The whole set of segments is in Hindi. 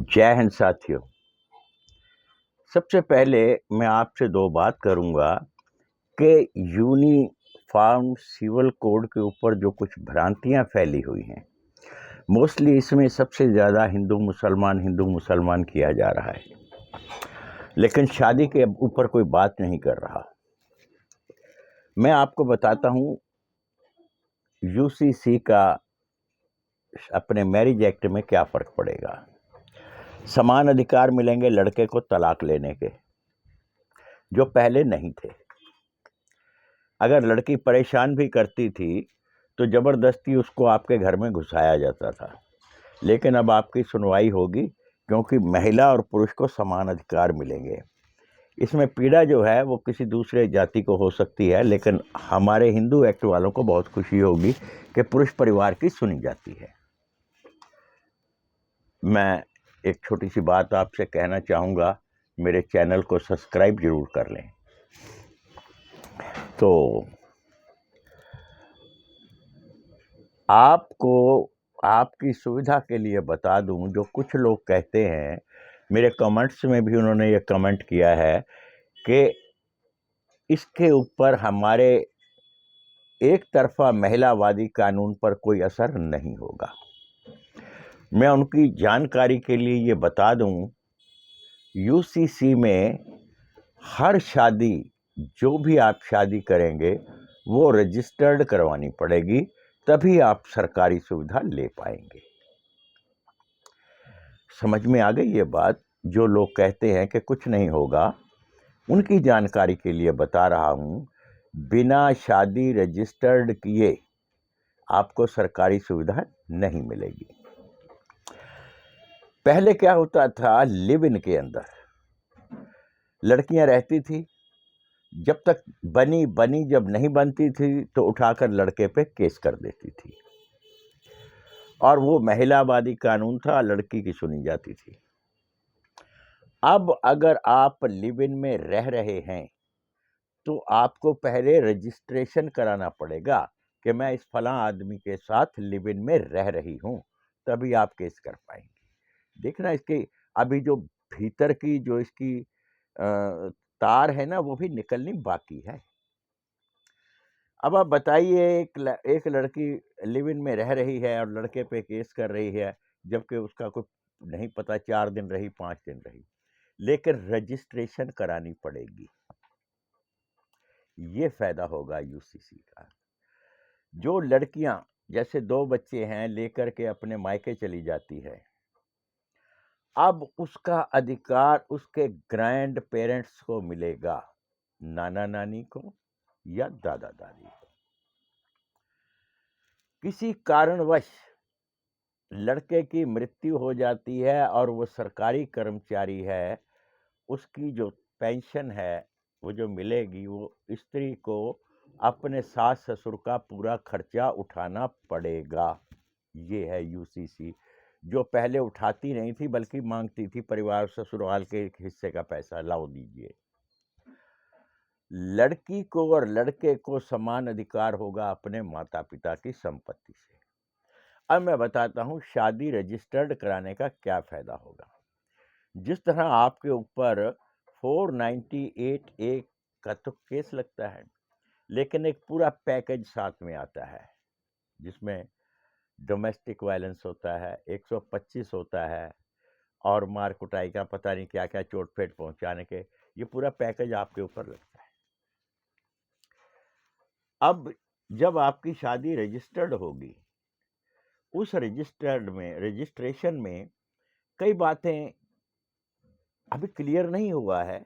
जय हिंद साथियों। सबसे पहले मैं आपसे दो बात करूंगा कि यूनिफॉर्म सिविल कोड के ऊपर जो कुछ भ्रांतियां फैली हुई हैं, मोस्टली इसमें सबसे ज़्यादा हिंदू मुसलमान किया जा रहा है, लेकिन शादी के ऊपर कोई बात नहीं कर रहा। मैं आपको बताता हूं यूसीसी का अपने मैरिज एक्ट में क्या फ़र्क पड़ेगा। समान अधिकार मिलेंगे लड़के को तलाक लेने के, जो पहले नहीं थे। अगर लड़की परेशान भी करती थी तो ज़बरदस्ती उसको आपके घर में घुसाया जाता था, लेकिन अब आपकी सुनवाई होगी क्योंकि महिला और पुरुष को समान अधिकार मिलेंगे। इसमें पीड़ा जो है वो किसी दूसरे जाति को हो सकती है, लेकिन हमारे हिंदू एक्ट वालों को बहुत खुशी होगी कि पुरुष परिवार की सुनी जाती है। मैं एक छोटी सी बात आपसे कहना चाहूँगा, मेरे चैनल को सब्सक्राइब जरूर कर लें। तो आपको आपकी सुविधा के लिए बता दूं, जो कुछ लोग कहते हैं, मेरे कमेंट्स में भी उन्होंने ये कमेंट किया है कि इसके ऊपर हमारे एक तरफा महिलावादी कानून पर कोई असर नहीं होगा। मैं उनकी जानकारी के लिए ये बता दूं, यूसीसी में हर शादी, जो भी आप शादी करेंगे वो रजिस्टर्ड करवानी पड़ेगी, तभी आप सरकारी सुविधा ले पाएंगे। समझ में आ गई ये बात? जो लोग कहते हैं कि कुछ नहीं होगा, उनकी जानकारी के लिए बता रहा हूं, बिना शादी रजिस्टर्ड किए आपको सरकारी सुविधा नहीं मिलेगी। पहले क्या होता था, लिव इन के अंदर लड़कियां रहती थी, जब तक बनी जब नहीं बनती थी तो उठाकर लड़के पे केस कर देती थी, और वो महिलावादी कानून था, लड़की की सुनी जाती थी। अब अगर आप लिव इन में रह रहे हैं तो आपको पहले रजिस्ट्रेशन कराना पड़ेगा कि मैं इस फलां आदमी के साथ लिव इन में रह रही हूं, तभी आप केस कर पाएंगे। देखना, इसके अभी जो भीतर की जो इसकी तार है ना, वो भी निकलनी बाकी है। अब आप बताइए, एक लड़की लिव इन में रह रही है और लड़के पे केस कर रही है, जबकि उसका कोई नहीं पता 4 दिन रही 5 दिन रही, लेकिन रजिस्ट्रेशन करानी पड़ेगी। ये फायदा होगा यूसीसी का। जो लड़कियां जैसे 2 बच्चे हैं लेकर के अपने मायके चली जाती है, अब उसका अधिकार उसके ग्रैंड पेरेंट्स को मिलेगा, नाना नानी को या दादा दादी को। किसी कारणवश लड़के की मृत्यु हो जाती है और वो सरकारी कर्मचारी है, उसकी जो पेंशन है वो जो मिलेगी, वो स्त्री को अपने सास ससुर का पूरा खर्चा उठाना पड़ेगा। ये है यूसीसी, जो पहले उठाती नहीं थी बल्कि मांगती थी परिवार ससुराल के एक हिस्से का पैसा लाओ दीजिए। लड़की को और लड़के को समान अधिकार होगा अपने माता पिता की संपत्ति से। अब मैं बताता हूं शादी रजिस्टर्ड कराने का क्या फायदा होगा। जिस तरह आपके ऊपर 498A का तो केस लगता है, लेकिन एक पूरा पैकेज साथ में आता है, जिसमें डोमेस्टिक वायलेंस होता है, 125 होता है, और मार कुटाई का पता नहीं क्या क्या, चोट फेट पहुंचाने के, ये पूरा पैकेज आपके ऊपर लगता है। अब जब आपकी शादी रजिस्टर्ड होगी, उस रजिस्ट्रेशन में कई बातें अभी क्लियर नहीं हुआ है,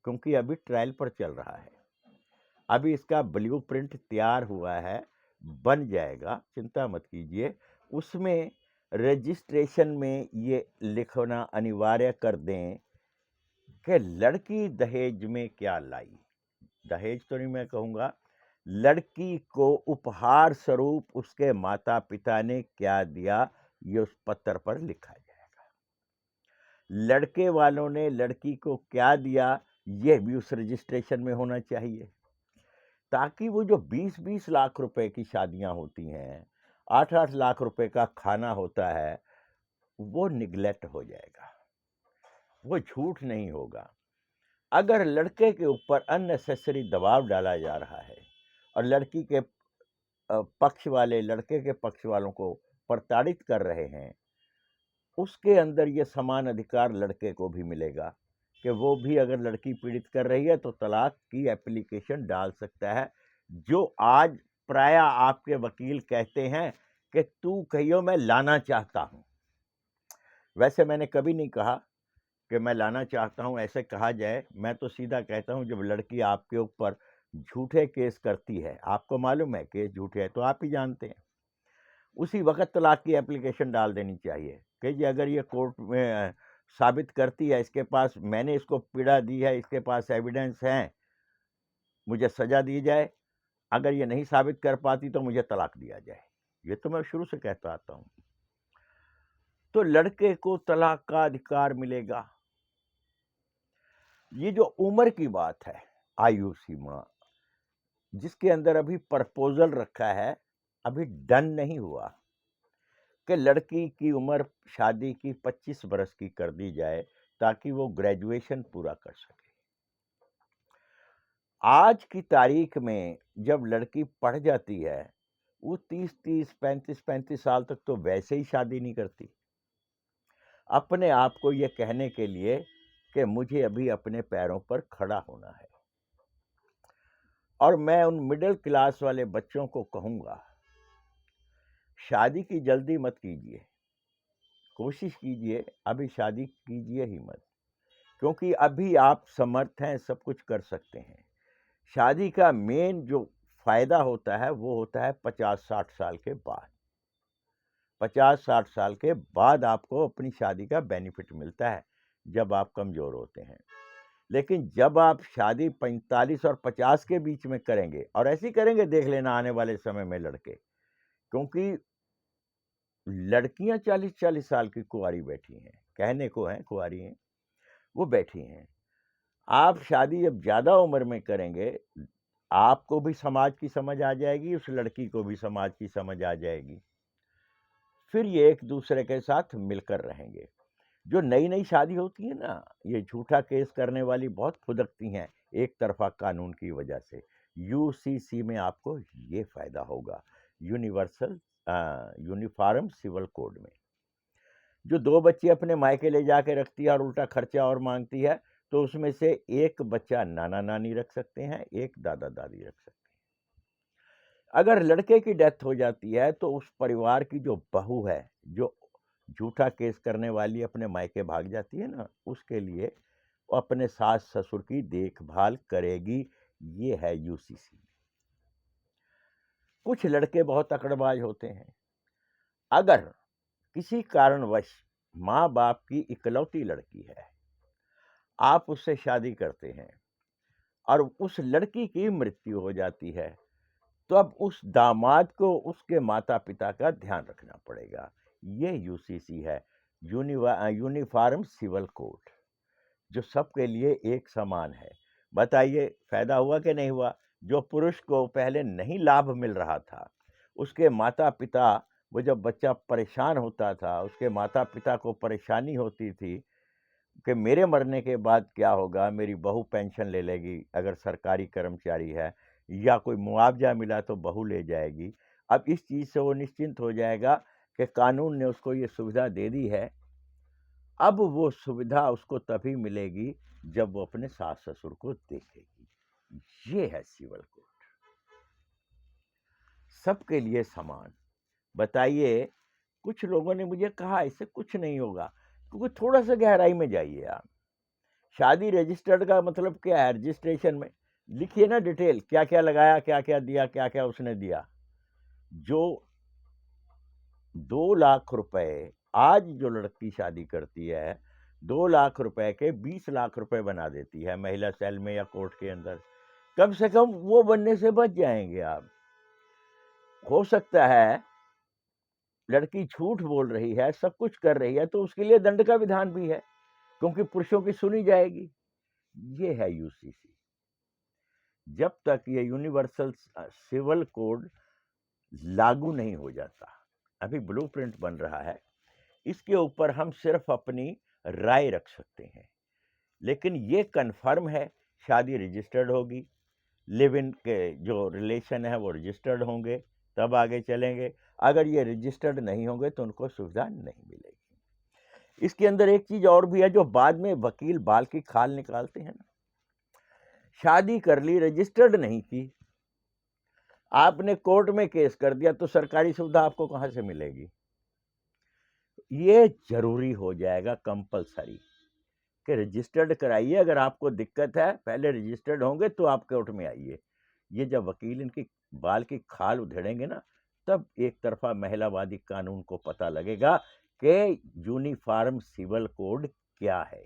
क्योंकि अभी ट्रायल पर चल रहा है। अभी इसका ब्लूप्रिंट तैयार हुआ है, बन जाएगा, चिंता मत कीजिए। उसमें रजिस्ट्रेशन में ये लिखना अनिवार्य कर दें कि लड़की दहेज में क्या लाई। दहेज तो नहीं मैं कहूँगा, लड़की को उपहार स्वरूप उसके माता पिता ने क्या दिया, ये उस पत्र पर लिखा जाएगा। लड़के वालों ने लड़की को क्या दिया, यह भी उस रजिस्ट्रेशन में होना चाहिए, ताकि वो जो 20-20 लाख रुपए की शादियां होती हैं, 8-8 लाख रुपए का खाना होता है, वो निगलेक्ट हो जाएगा, वो झूठ नहीं होगा। अगर लड़के के ऊपर अननेसेसरी दबाव डाला जा रहा है और लड़की के पक्ष वाले लड़के के पक्ष वालों को प्रताड़ित कर रहे हैं, उसके अंदर ये समान अधिकार लड़के को भी मिलेगा कि वो भी अगर लड़की पीड़ित कर रही है तो तलाक की एप्लीकेशन डाल सकता है, जो आज प्राय आपके वकील कहते हैं कि तू कहियो मैं लाना चाहता हूं। वैसे मैंने कभी नहीं कहा कि मैं लाना चाहता हूं, ऐसे कहा जाए। मैं तो सीधा कहता हूं, जब लड़की आपके ऊपर झूठे केस करती है, आपको मालूम है केस झूठे है तो आप ही जानते हैं, उसी वक्त तलाक की एप्लीकेशन डाल देनी चाहिए कि जी अगर ये कोर्ट में साबित करती है, इसके पास मैंने इसको पीड़ा दी है, इसके पास एविडेंस है, मुझे सजा दी जाए। अगर ये नहीं साबित कर पाती तो मुझे तलाक दिया जाए। ये तो मैं शुरू से कहता आता हूं। तो लड़के को तलाक का अधिकार मिलेगा। ये जो उम्र की बात है, आयु सीमा, जिसके अंदर अभी प्रपोजल रखा है, अभी डन नहीं हुआ कि लड़की की उम्र शादी की 25 बरस की कर दी जाए ताकि वो ग्रेजुएशन पूरा कर सके। आज की तारीख में जब लड़की पढ़ जाती है, वो 30-30, 35-35 साल तक तो वैसे ही शादी नहीं करती, अपने आप को ये कहने के लिए कि मुझे अभी अपने पैरों पर खड़ा होना है। और मैं उन मिडिल क्लास वाले बच्चों को कहूंगा, शादी की जल्दी मत कीजिए, कोशिश कीजिए अभी शादी कीजिए ही मत, क्योंकि अभी आप समर्थ हैं, सब कुछ कर सकते हैं। शादी का मेन जो फायदा होता है वो होता है 50-60 साल के बाद। 50-60 साल के बाद आपको अपनी शादी का बेनिफिट मिलता है, जब आप कमजोर होते हैं। लेकिन जब आप शादी 45 और 50 के बीच में करेंगे, और ऐसी करेंगे, देख लेना आने वाले समय में लड़के, क्योंकि लड़कियां 40-40 साल की कुंवारी बैठी हैं, कहने को हैं कुंवारी हैं, वो बैठी हैं। आप शादी जब ज्यादा उम्र में करेंगे, आपको भी समाज की समझ आ जाएगी, उस लड़की को भी समाज की समझ आ जाएगी, फिर ये एक दूसरे के साथ मिलकर रहेंगे। जो नई नई शादी होती है ना, ये झूठा केस करने वाली बहुत फुदकती हैं एक तरफा कानून की वजह से। यूसीसी में आपको ये फायदा होगा, यूनिवर्सल यूनिफॉर्म सिविल कोड में। जो 2 बच्चे अपने मायके ले जाके रखती है और उल्टा खर्चा और मांगती है, तो उसमें से एक बच्चा नाना नानी रख सकते हैं, एक दादा दादी रख सकते हैं। अगर लड़के की डेथ हो जाती है तो उस परिवार की जो बहू है, जो झूठा केस करने वाली अपने मायके भाग जाती है ना, उसके लिए वो अपने सास ससुर की देखभाल करेगी। ये है यूसीसी। कुछ लड़के बहुत अकड़बाज होते हैं। अगर किसी कारणवश माँ बाप की इकलौती लड़की है, आप उससे शादी करते हैं और उस लड़की की मृत्यु हो जाती है, तो अब उस दामाद को उसके माता पिता का ध्यान रखना पड़ेगा। ये यूसीसी है, यूनिफॉर्म सिविल कोड, जो सबके लिए एक समान है। बताइए फायदा हुआ कि नहीं हुआ? जो पुरुष को पहले नहीं लाभ मिल रहा था, उसके माता पिता, वो जब बच्चा परेशान होता था, उसके माता पिता को परेशानी होती थी कि मेरे मरने के बाद क्या होगा, मेरी बहू पेंशन ले लेगी अगर सरकारी कर्मचारी है, या कोई मुआवजा मिला तो बहू ले जाएगी। अब इस चीज से वो निश्चिंत हो जाएगा कि कानून ने उसको ये सुविधा दे दी है। अब वो सुविधा उसको तभी मिलेगी जब वो अपने सास ससुर को देखेगी। ये है सिविल कोड, सबके लिए समान। बताइए, कुछ लोगों ने मुझे कहा इससे कुछ नहीं होगा, क्योंकि थोड़ा सा गहराई में जाइए आप। शादी रजिस्टर्ड का मतलब क्या है? रजिस्ट्रेशन में लिखिए ना डिटेल, क्या क्या लगाया, क्या क्या दिया, क्या क्या उसने दिया। जो 2 लाख रुपए आज जो लड़की शादी करती है, 2 लाख रुपए के 20 लाख रुपए बना देती है महिला सेल में या कोर्ट के अंदर। कम से कम वो बनने से बच जाएंगे आप। हो सकता है लड़की झूठ बोल रही है, सब कुछ कर रही है, तो उसके लिए दंड का विधान भी है, क्योंकि पुरुषों की सुनी जाएगी। ये है यूसीसी। जब तक ये यूनिवर्सल सिविल कोड लागू नहीं हो जाता, अभी ब्लूप्रिंट बन रहा है, इसके ऊपर हम सिर्फ अपनी राय रख सकते हैं, लेकिन ये कन्फर्म है शादी रजिस्टर्ड होगी, लिव इन के जो रिलेशन है वो रजिस्टर्ड होंगे, तब आगे चलेंगे। अगर ये रजिस्टर्ड नहीं होंगे तो उनको सुविधा नहीं मिलेगी। इसके अंदर एक चीज और भी है जो बाद में वकील बाल की खाल निकालते हैं ना। शादी कर ली, रजिस्टर्ड नहीं की, आपने कोर्ट में केस कर दिया, तो सरकारी सुविधा आपको कहां से मिलेगी? ये जरूरी हो जाएगा कंपलसरी कि रजिस्टर्ड कराइए। अगर आपको दिक्कत है, पहले रजिस्टर्ड होंगे तो आप कोर्ट में आइए। ये जब वकील इनकी बाल की खाल उधेड़ेंगे ना, तब एक तरफा महिलावादी कानून को पता लगेगा कि यूनिफॉर्म सिविल कोड क्या है,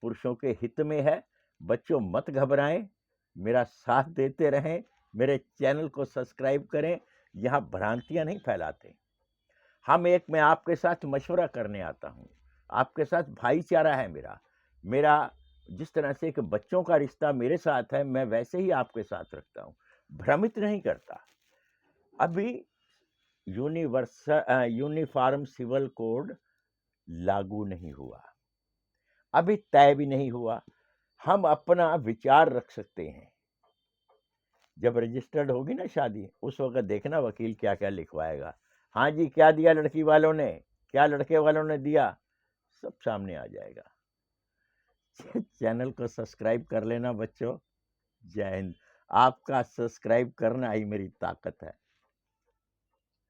पुरुषों के हित में है। बच्चों मत घबराएं, मेरा साथ देते रहें, मेरे चैनल को सब्सक्राइब करें। यहाँ भ्रांतियां नहीं फैलाते मैं आपके साथ मशवरा करने आता हूँ, आपके साथ भाईचारा है मेरा। मेरा जिस तरह से कि बच्चों का रिश्ता मेरे साथ है, मैं वैसे ही आपके साथ रखता हूँ, भ्रमित नहीं करता। अभी यूनिफॉर्म सिविल कोड लागू नहीं हुआ, अभी तय भी नहीं हुआ। हम अपना विचार रख सकते हैं। जब रजिस्टर्ड होगी ना शादी, उस वक्त देखना वकील क्या क्या लिखवाएगा। हाँ जी, क्या दिया लड़की वालों ने, क्या लड़के वालों ने दिया, सब सामने आ जाएगा। चैनल को सब्सक्राइब कर लेना बच्चों। जय हिंद। आपका सब्सक्राइब करना ही मेरी ताकत है।